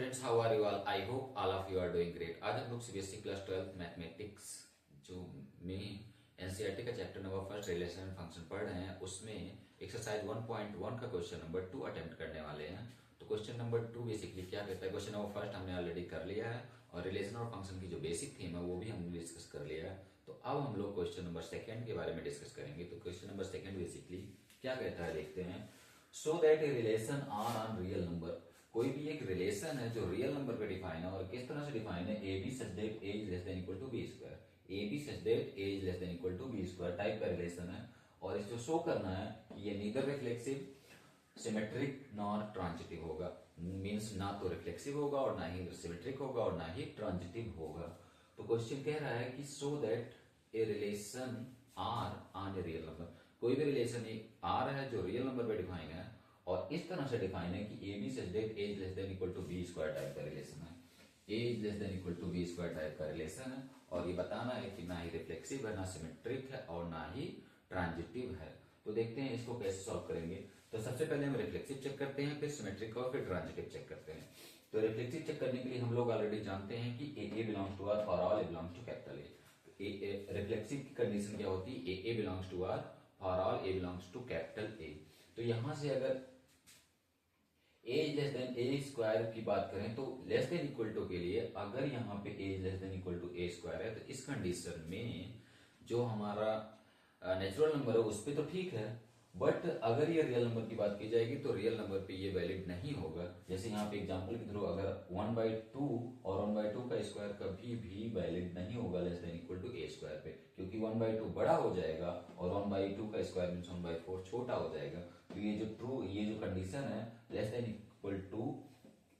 Students, how are you all? I hope all of you are doing great. आज हम लोग CBSE class 12 mathematics जो में NCERT का chapter number first relation and function पढ़ रहे हैं, उसमें एक्सरसाइज 1.1 का क्वेश्चन नंबर 2 अटेम्प्ट करने वाले हैं। तो क्वेश्चन नंबर 2 बेसिकली क्या कहता है? क्वेश्चन नंबर फर्स्ट हमने ऑलरेडी कर लिया है और रिलेशन और फंक्शन की जो बेसिक थीम है वो भी हमने डिस्कस कर लिया है। तो अब हम लोग क्वेश्चन नंबर सेकंड के बारे में डिस्कस करेंगे। तो क्वेश्चन नंबर सेकंड बेसिकली क्या कहता है देखते हैं। So that a relation R on real number, कोई भी एक रिलेशन है जो रियल नंबर पे डिफाइन है। और किस तरह से डिफाइन है? A B such that A is less than equal to B square, A B such that A is less than equal to B square type का रिलेशन है। और इसको शो करना है कि ये neither reflexive, symmetric nor transitive होगा। Means ना तो रिफ्लेक्सिव होगा और ना ही सिमेट्रिक होगा और ना ही ट्रांजिटिव होगा। तो क्वेश्चन कह रहा है कि so that a relation R on a real number, कोई भी रिलेशन आर है जो रियल नंबर पे डिफाइन है और इस तरह से डिफाइन है कि A B such that A is less than equal to B square type का रिलेशन है। A is less than equal to B square type का रिलेशन है और ये बताना है कि ना ही रिफ्लेक्सिव है, ना सिमेट्रिक है और ना ही ट्रांजिटिव है। तो देखते हैं इसको कैसे सॉल्व करेंगे। तो सबसे पहले हम रिफ्लेक्सिव चेक करते हैं, फिर सिमेट्रिक और फिर ट्रांजिटिव चेक करते हैं। तो रिफ्लेक्सिव चेक करने के लिए हम लोग ऑलरेडी जानते हैं कि a belongs to R for all a belongs to capital A. Reflexive की कंडीशन क्या होती है? A belongs to R for all a belongs to capital A. तो यहां से अगर a less than a square की बात करें तो लेस देन इक्वल टू के लिए अगर यहाँ पे a less than equal to A square है तो इस कंडीशन में जो हमारा नेचुरल नंबर है उस पे तो ठीक है, बट अगर ये रियल नंबर की बात की जाएगी तो रियल नंबर पे ये वैलिड नहीं होगा। जैसे यहाँ पे एग्जांपल के थ्रू अगर 1/2 और 1/2 का स्क्वायर कभी भी वैलिड नहीं होगा less than equal to A square पे, क्योंकि 1/2 बड़ा हो जाएगा और 1/2 का स्क्वायर मीन्स 1/4 छोटा हो जाएगा। तो ये जो कंडीशन है less than equal to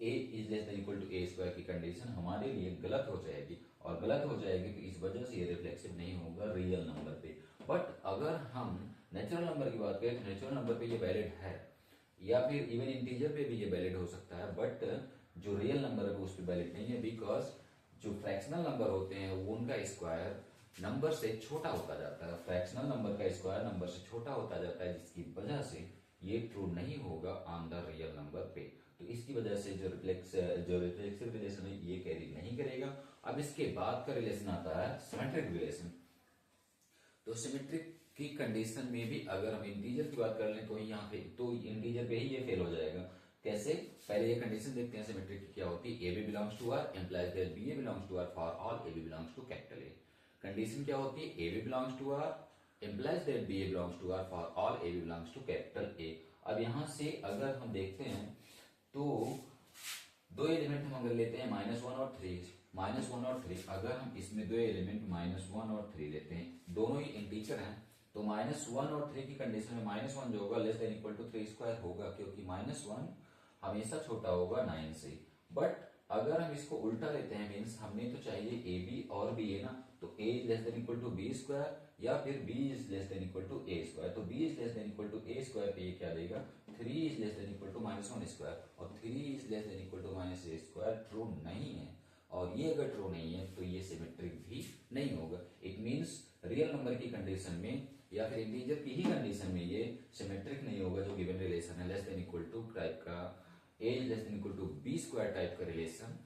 A is less than equal to A square की कंडीशन हमारे लिए गलत हो जाएगी और गलत हो जाएगी तो इस वजह से ये रिफ्लेक्सिव नहीं होगा रियल नंबर पे। बट अगर हम नेचुरल नंबर की बात करें तो नेचुरल नंबर पे ये वैलिड है या फिर इवन इंटीजर पे भी ये वैलिड हो सकता है, बट जो रियल नंबर है उस पर वैलिड नहीं है। बिकॉज जो फ्रैक्शनल नंबर होते हैं वो उनका स्क्वायर नंबर से छोटा होता जाता है, फ्रैक्शनल नंबर का स्क्वायर नंबर से छोटा होता जाता है, जिसकी वजह से ये ट्रू नहीं होगा ऑन द रियल नंबर पे। तो इसकी वजह से जो रिफ्लेक्सिव रिलेशन है ये कैरी नहीं करेगा। अब इसके बाद का रिलेशन आता है सिमेट्रिक रिलेशन। तो सिमेट्रिक की कंडीशन में भी अगर हम इंटीजर की बात कर लें तो यहाँ पे तो इंटीजर पे ही ये फेल हो जाएगा। कैसे? पहले ये कंडीशन देखते हैं सिमेट्रिक की क्या होती है। A B belongs to R implies that B A belongs to R for all A B belongs to capital A. Condition क्या होती है? A B belongs to R implies that B A belongs to R for all A B belongs to capital A. अब यहां से अगर हम देखते हैं तो दो एलिमेंट हम अगर लेते हैं -1 और 3, -1 और 3, अगर हम इसमें दो एलिमेंट -1 और 3 लेते हैं, दोनों ही इंटीजर हैं, तो -1 और 3 की कंडीशन में -1 जो होगा less than equal to 3 square होगा, क्योंकि -1 हमेशा छोटा होगा 9 से। बट अगर हम इसको उल्टा लेते हैं, मीन्स हमें तो चाहिए ए बी और बी है ना, तो a is less than equal to B square या फिर b is less than equal to A square. तो B is less than equal to A square पे ये क्या देगा? 3 is less than equal to -1 square, और 3 is less than equal to -a square true नहीं है। और ये अगर ट्रू नहीं है तो ये सिमेट्रिक भी नहीं होगा। इट मीन्स रियल नंबर की कंडीशन में या फिर इंटीजर की ही कंडीशन में ये सिमेट्रिक नहीं होगा। जो गिवन रिलेशन है less than equal to type का a is less than equal to B square type का रिलेशन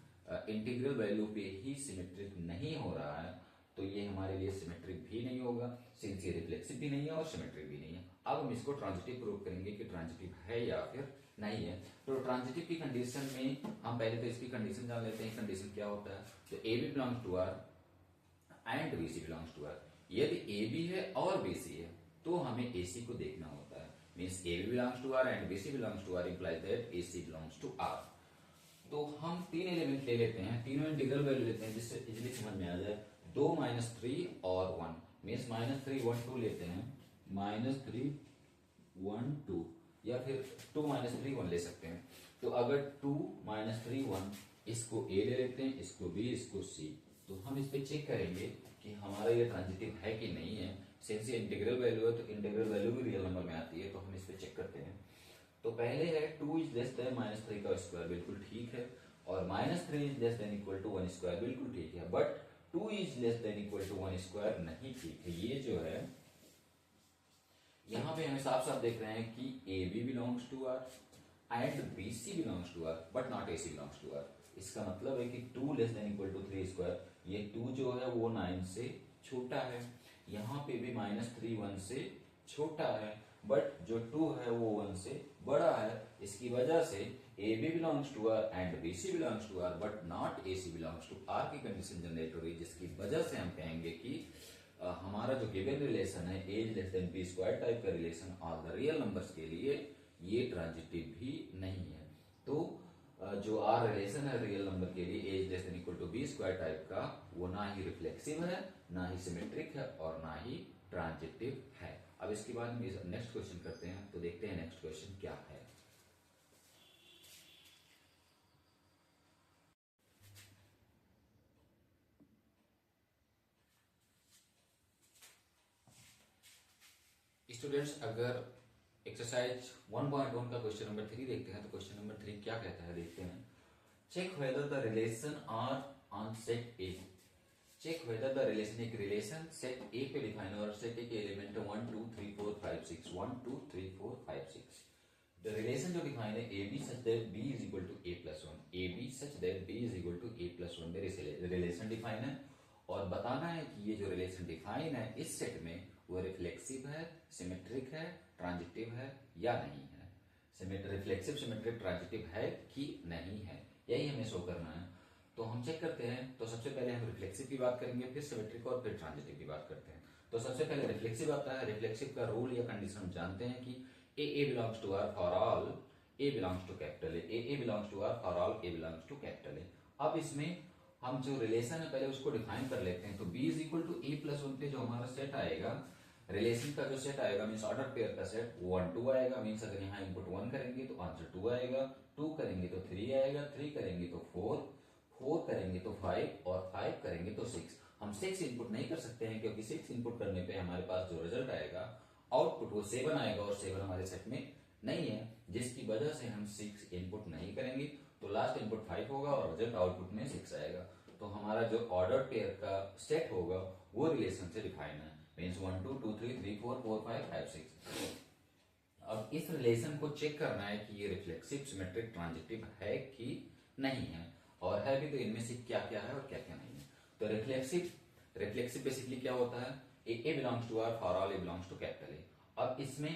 इंटीग्रल वैल्यू पे ही सिमेट्रिक नहीं हो रहा है, तो ये हमारे लिए सिमेट्रिक भी नहीं होगा, सिंस ये रिफ्लेक्सिव भी नहीं है और सिमेट्रिक भी नहीं है। अब हम इसको ट्रांजिटिव प्रूव करेंगे कि ट्रांजिटिव है या फिर नहीं है। तो ट्रांजिटिव की कंडीशन में हम पहले तो इसकी कंडीशन जान लेते हैं। कंडीशन क्या होता है? तो A B belongs to R and B C belongs to R. यदि ए बी है और बी सी है तो हमें ए सी को देखना होता है। Means A B belongs to R and B C belongs to R implies that A C belongs to R. तो हम 3 एलिमेंट ले लेते हैं, तीनों इंटीग्रल वैल्यू लेते हैं जिससे इजीली समझ में आ जाए। 2 -3 और 1 मीन्स -3 1 2 लेते हैं, -3 1 2 या फिर 2 -3 1 ले सकते हैं। तो अगर 2 -3 1 इसको ए ले लेते हैं, इसको बी, इसको सी, तो हम इस पे चेक करेंगे कि हमारा ये ट्रांजिटिव है कि नहीं है। सिंस ये इंटीग्रल वैल्यू है तो इंटीग्रल वैल्यू भी रियल नंबर में आती है, तो हम इस पे चेक करते हैं। तो पहले है 2 इज लेस देन -3 का स्क्वायर, बिल्कुल ठीक है, और -3 is less than equal to 1 square, बिल्कुल ठीक है, but 2 is less than equal to 1 square नहीं ठीक है। ये जो है यहां पे हम साफ साफ देख रहे हैं कि ए B belongs to R and B C belongs to R but not A C belongs to R. इसका मतलब है कि 2 less than equal to 3 square, ये 2 जो है वो 9 से छोटा है, यहाँ पे भी -3 1 से छोटा है, बट जो 2 है वो 1 से बड़ा है। इसकी वजह से A B belongs to R and B C belongs to R but not A C belongs to R की कंडीशन जनरेट हो रही है, जिसकी वजह से हम कहेंगे कि हमारा जो गिवन रिलेशन है a is less than b square type का relation all the real numbers के लिए ये ट्रांजिटिव भी नहीं है। तो जो आर रिलेशन है रियल नंबर के लिए a is less than equal to B square type का, वो ना ही रिफ्लेक्सिव है, ना ही सिमेट्रिक है और ना ही ट्रांजिटिव है। अब इसके बाद हम नेक्स्ट क्वेश्चन करते हैं, तो देखते हैं नेक्स्ट क्वेश्चन क्या है। स्टूडेंट्स, अगर एक्सरसाइज 1.1 का क्वेश्चन नंबर 3 देखते हैं तो क्वेश्चन नंबर 3 क्या कहता है देखते हैं। Check whether the relation R on set A. Check whether the relation, एक रिलेशन सेट ए पे डिफाइन और सेट ए के एलिमेंट 1 2 3 4 5 6 1 2 3 4 5 6। द रिलेशन जो डिफाइन है A B such that B is equal to A plus 1, A B such that B is equal to A plus 1 में relation define है, और बताना है कि ये जो रिलेशन डिफाइन है इस सेट में वो रिफ्लेक्सिव है, सिमेट्रिक है, ट्रांजिटिव है या नहीं है। रिफ्लेक्सिव, सिमेट्रिक, ट्रांजिटिव है कि नहीं है, यही हमें शो करना है। तो हम चेक करते हैं। तो सबसे पहले हम रिफ्लेक्सिव की बात करेंगे, फिर सिमेट्रिक और फिर ट्रांजिटिव की बात करते हैं। तो सबसे पहले रिफ्लेक्सिव आता है। रिफ्लेक्सिव का रूल या कंडीशन हम जानते हैं कि a belongs to R for all a belongs to capital A belongs to R for all a belongs to capital A. अब इसमें हम जो रिलेशन है पहले उसको डिफाइन कर लेते हैं। तो B is equal to A plus 1 पे जो हमारा सेट आएगा, रिलेशन का जो सेट आएगा मींस ऑर्डर पेयर का सेट 1 2 आएगा। मींस अगर यहाँ इनपुट 1 करेंगे तो आंसर 2 आएगा, 2 करेंगे तो 3 आएगा, 3 करेंगे तो 4, 4 करेंगे तो 5 और 5 करेंगे तो 6। हम 6 इनपुट नहीं कर सकते हैं क्योंकि 6 इनपुट करने पे हमारे पास जो रिजल्ट आएगा आउटपुट वो 7 आएगा और 7 हमारे सेट में नहीं है, जिसकी वजह से हम 6 इनपुट नहीं करेंगे। तो लास्ट इनपुट 5 होगा और रिजल्ट आउटपुट में 6 आएगा। तो हमारा जो ऑर्डर पेयर का सेट होगा वो रिलेशन से डिफाइन है, मींस 1 2 2 3 3 4 4 5 5 6। अब इस रिलेशन को चेक करना है कि ये रिफ्लेक्सिव, सिमेट्रिक, ट्रांजिटिव है कि नहीं है, और है भी तो इनमें से क्या क्या है और क्या क्या नहीं है। तो रिफ्लेक्सिव बेसिकली क्या होता है, a belongs to R for all a belongs to capital A. अब इसमें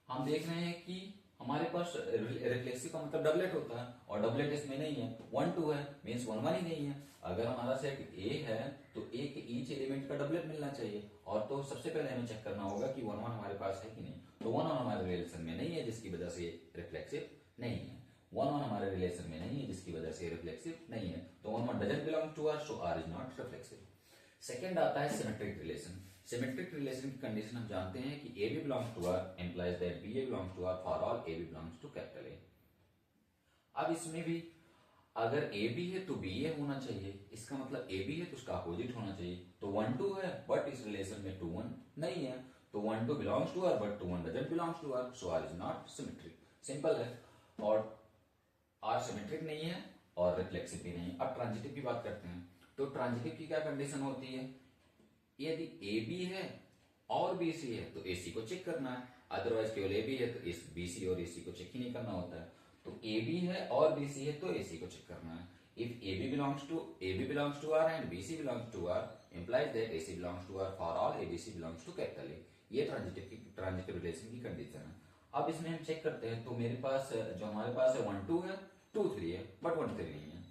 हम देख रहे हैं कि हमारे पास रिफ्लेक्सिव का मतलब डबलेट होता है, और डबलेट इसमें नहीं है, 1 2 है मींस 1 1 ही नहीं है। अगर हमारा सेट ए है तो ए के ईच एलिमेंट का डबलेट मिलना चाहिए, और तो सबसे पहले हमें चेक करना होगा कि 1 1 हमारे पास है कि नहीं। तो 1 1 हमारे रिलेशन में नहीं है, जिसकी वजह से रिफ्लेक्सिव नहीं है। 1 1 हमारे रिलेशन में नहीं है, जिसकी वजह से रिफ्लेक्सिव नहीं है। तो 1 1 doesn't belong to R, so R is not reflexive. Second आता है सिमेट्रिक रिलेशन। सिमेट्रिक रिलेशन की कंडीशन हम जानते हैं कि ए B belongs to R implies that B A belongs to R for all A B belongs to capital A. अब इसमें भी अगर ए बी है तो बी ए होना चाहिए, इसका मतलब ए बी है तो उसका अपोजिट होना चाहिए। तो 1 2 है बट इस रिलेशन में 2 1 नहीं है, तो 1 2 belongs to R but 2 1 doesn't belongs to R, so R is not symmetric. Simple है, और आर सिमेट्रिक नहीं है और रिफ्लेक्सिव भी नहीं है। अब ट्रांजिटिव की बात करते हैं। तो ट्रांजिटिव की क्या कंडीशन होती है, यदि ए बी है और बी सी है तो ए सी को चेक करना है, अदरवाइज केवल ए बी है तो इस बी सी और ए सी को चेक ही नहीं करना होता है। तो ए बी है और बी सी है तो ए सी को चेक करना है। If A B belongs to R and B C belongs to R implies that A C belongs to R for all A B C belongs to capital A. ये transitive relation की condition है। अब इसमें हम check करते हैं। तो मेरे पास जो हमारे पास है 1 2 है, 2 3 है बट 1 3 नहीं है।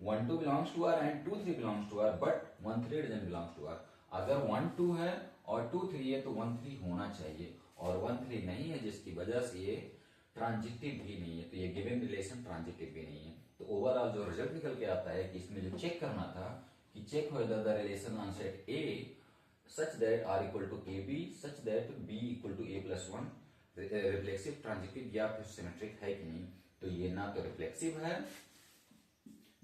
1 2 belongs to R and 2 3 belongs to R but 1 3 doesn't belongs to R. अगर 1 2 है और 2 3 है तो 1 3 होना चाहिए, और 1 3 नहीं है, जिसकी वजह से ये ट्रांजिटिव भी नहीं है। तो ये गिवन रिलेशन ट्रांजिटिव भी नहीं है। तो ओवरऑल जो रिजल्ट निकल के आता है कि इसमें जो चेक करना था कि check whether the relation on set A such that R equal to A B such that B equal to A plus 1 reflexive, transitive या फिर सिमेट्रिक है कि नहीं। तो ये ना तो रिफ्लेक्सिव है,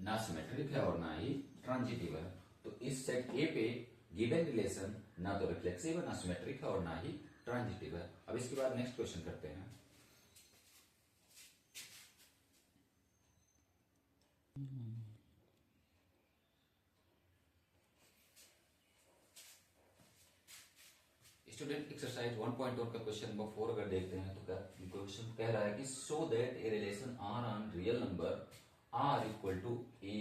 ना सिमेट्रिक है और ना ही ट्रांजिटिव है। तो इस सेट ए पे गिवन रिलेशन ना तो रिफ्लेक्सिव है, ना सिमेट्रिक है और ना ही ट्रांजिटिव है। अब इसके बाद नेक्स्ट क्वेश्चन करते हैं। स्टूडेंट, एक्सरसाइज 1.1 का क्वेश्चन नंबर 4 अगर देखते हैं तो क्या क्वेश्चन कह रहा है कि so that a relation R on real number R equal to A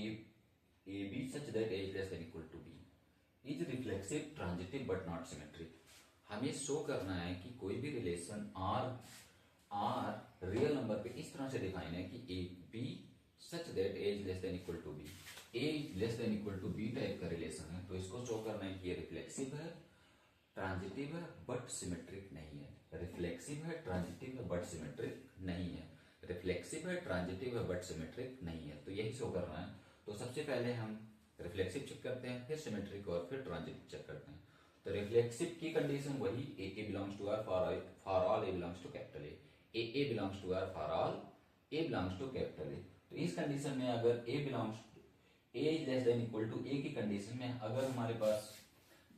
B such that A less than equal to B is reflexive transitive but not symmetric. हमें शो करना है कि कोई भी रिलेशन आर रियल नंबर पे इस तरह से डिफाइन है कि A B such that A is less than equal to B, A less than equal to B type का रिलेशन है। तो इसको शो करना है कि ये रिफ्लेक्सिव है, ट्रांजिटिव है बट सिमेट्रिक नहीं है। रिफ्लेक्सिव है, ट्रांजिटिव है बट सिमेट्रिक नहीं है। रिफ्लेक्सिव है, ट्रांजिटिव है बट सिमेट्रिक नहीं है। तो यही शो करना है। तो सबसे पहले हम रिफ्लेक्सिव चेक करते हैं, फिर सिमेट्रिक और फिर ट्रांजिटिव चेक करते हैं। तो रिफ्लेक्सिव की कंडीशन वही a belongs to R for all a belongs to capital A belongs to R for all a belongs to capital A. तो इस कंडीशन में अगर a is less than equal to a की condition में अगर हमारे पास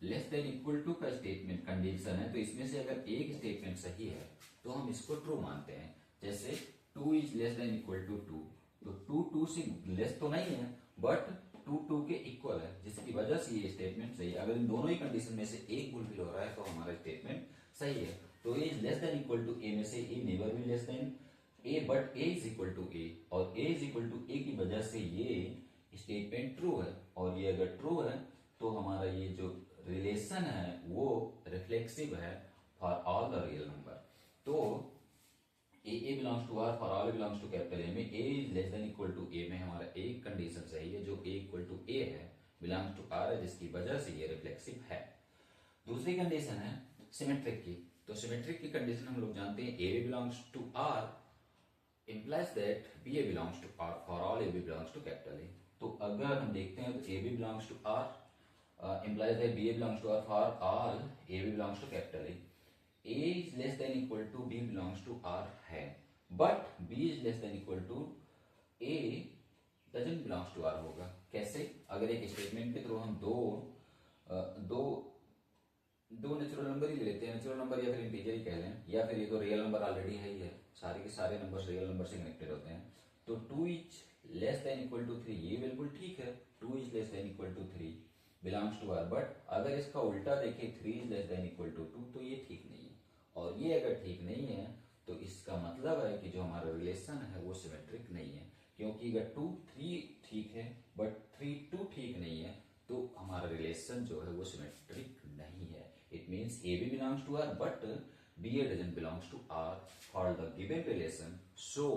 लेस देन इक्वल टू का स्टेटमेंट कंडीशन है, तो इसमें से अगर एक स्टेटमेंट सही है तो हम इसको ट्रू मानते हैं। जैसे 2 is less than equal to 2, तो 2 से लेस तो नहीं है बट 2 के इक्वल है, जिसकी वजह से ये स्टेटमेंट सही है। अगर इन दोनों ही कंडीशन में से एक फुलफिल हो रहा है तो हमारा स्टेटमेंट सही है। तो a is less than equal to a में से a never b less than a, but a is equal to a, और a is equal to a की वजह से ये स्टेटमेंट ट्रू है। और ये अगर ट्रू है तो हमारा ये जो रिलेशन है वो रिफ्लेक्सिव है for all the real number. तो a belongs to R for all belongs to capital A में a is less than equal to a में हमारा एक कंडीशन सही है, जो ए इक्वल टू ए है, बिलोंग्स टू आर है, जिसकी वजह से ये रिफ्लेक्सिव है। दूसरी कंडीशन है सिमेट्रिक की। तो सिमेट्रिक की कंडीशन हम लोग जानते हैं a belongs to R implies that BA belongs to R for all AB belongs to capital A। तो अगर हम देखते हैं तो AB belongs to R implies that BA belongs to R for all AB belongs to capital A। A is less than equal to B belongs to R है, but B is less than equal to A doesn't belongs to R होगा। कैसे? अगर एक statement के through हम दो natural number ही ले लेते हैं, नेचुरल नंबर या फिर इंटीजर ही कह लें, या फिर ये तो रियल नंबर ऑलरेडी है ही है, सारे के सारे नंबर रियल नंबर से कनेक्टेड होते हैं। तो 2 is less than equal to 3 ये बिल्कुल ठीक है, 2 is less than equal to 3 belongs to R. But अगर इसका उल्टा देखें 3 is less than equal to 2 तो ये ठीक नहीं है। और ये अगर ठीक नहीं है तो इसका मतलब है कि जो हमारा रिलेशन है वो सिमेट्रिक नहीं है, क्योंकि अगर 2 3 ठीक है बट 3 2 ठीक नहीं है तो हमारा रिलेशन जो है वो सिमेट्रिक नहीं है। It means AB belongs to R, but BA doesn't belongs to R for the given relation. So,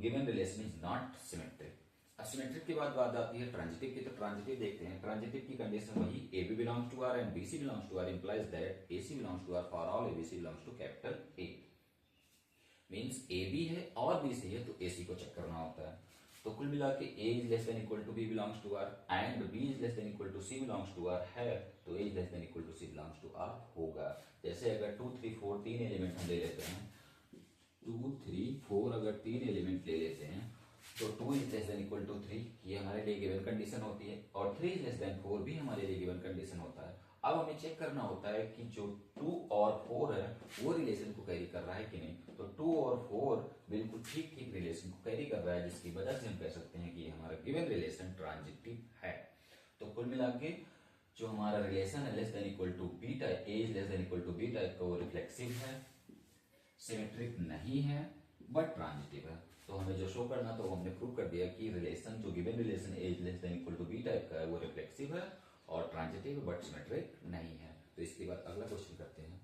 given relation is not symmetric. Asymmetric के बाद बात आती है ट्रांजिटिव की। तो ट्रांजिटिव देखते हैं। ट्रांजिटिव की कंडीशन वही AB belongs to R and BC belongs to R implies that AC belongs to R for all ABC belongs to capital A. Means AB है और BC है तो AC को चेक करना होता है। तो कुल मिला के A is less than equal to B belongs to R and B is less than equal to C belongs to R है, तो A is less than equal to C belongs to R होगा। जैसे अगर 2 3 4 तीन element हम ले लेते हैं, 2 3 4 अगर तीन एलिमेंट ले लेते हैं तो 2 is less than equal to 3 ये हमारे लिए गिवन कंडीशन होती है, और 3 इज लेस देन 4 भी हमारे लिए गिवन कंडीशन होता है। अब हमें चेक करना होता है कि जो 2 और 4 है वो रिलेशन को कैरी कर रहा है कि नहीं। तो 2 और 4 बिल्कुल ठीक ठीक रिलेशन को कैरी कर रहा है, जिसकी वजह से हम कह सकते हैं कि हमारा गिवन रिलेशन ट्रांजिटिव है। तो कुल मिला के जो हमारा रिलेशन है less than equal to B type, A is less than equal to B type का, वो रिफ्लेक्सिव है, सिमेट्रिक नहीं है बट ट्रांजिटिव है। तो हमें जो शो करना था वो हमने प्रूव कर दिया कि रिलेशन जो given relation A is less than equal to B type का है वो रिफ्लेक्सिव है और ट्रांजिटिव बट सिमेट्रिक नहीं है। तो इसके बाद अगला क्वेश्चन करते हैं।